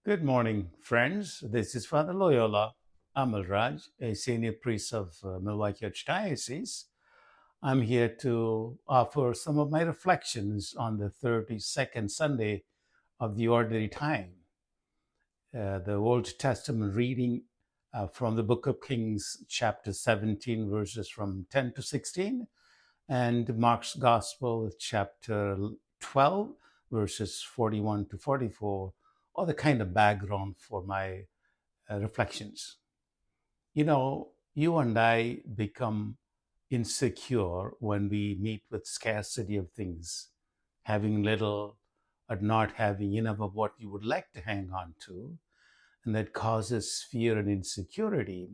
Good morning, friends. This is Father Loyola Amalraj, a senior priest of Milwaukee Archdiocese. I'm here to offer some of my reflections on the 32nd Sunday of the Ordinary Time. The Old Testament reading from the Book of Kings, chapter 17, verses from 10 to 16, and Mark's Gospel, chapter 12, verses 41 to 44, are the kind of background for my reflections. You and I become insecure when we meet with scarcity of things, having little or not having enough of what you would like to hang on to, and that causes fear and insecurity.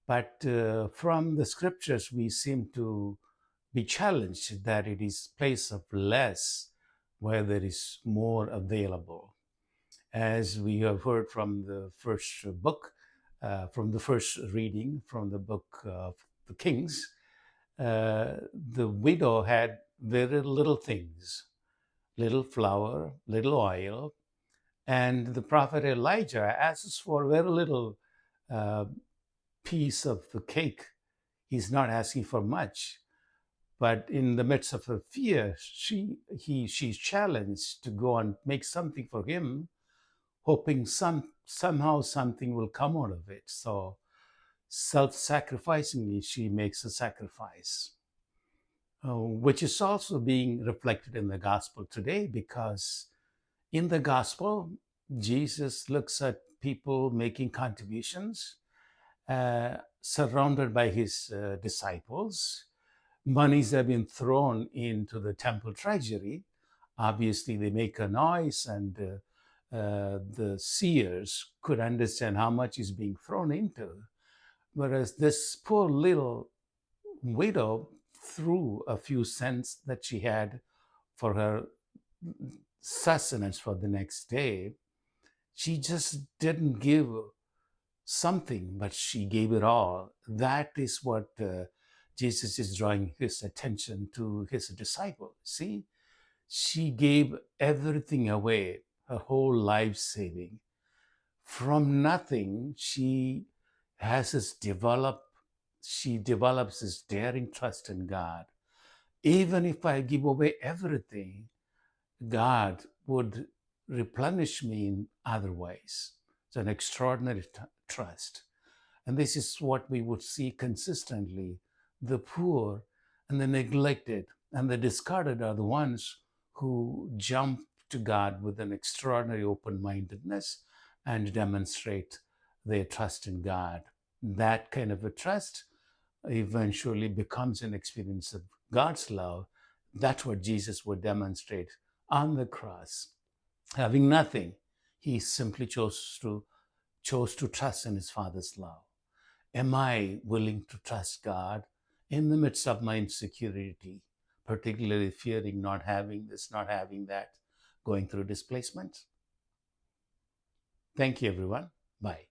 But from the scriptures, we seem to be challenged that it is place of less where there is more available. As we have heard from the first book, from the first reading from the book of the Kings, the widow had very little things, little flour, little oil, and the prophet Elijah asks for very little uh, piece of the cake. He's not asking for much, but in the midst of her fear, she's challenged to go and make something for him, hoping somehow something will come out of it. So self-sacrificingly, she makes a sacrifice, which is also being reflected in the gospel today, because in the gospel, Jesus looks at people making contributions, surrounded by his disciples. Monies have been thrown into the temple treasury. Obviously, they make a noise, and the seers could understand how much is being thrown into. Whereas this poor little widow threw a few cents that she had for her sustenance for the next day. She just didn't give something, but she gave it all. That is what Jesus is drawing his attention to his disciple. See, she gave everything away, her whole life saving. From nothing, she develops this daring trust in God. Even if I give away everything, God would replenish me in other ways. It's an extraordinary trust. And this is what we would see consistently. The poor and the neglected and the discarded are the ones who jump to God with an extraordinary open-mindedness and demonstrate their trust in God. That kind of a trust eventually becomes an experience of God's love. That's what Jesus would demonstrate on the cross. Having nothing, he simply chose to trust in his Father's love. Am I willing to trust God in the midst of my insecurity, particularly fearing not having this, not having that, going through displacement? Thank you, everyone. Bye.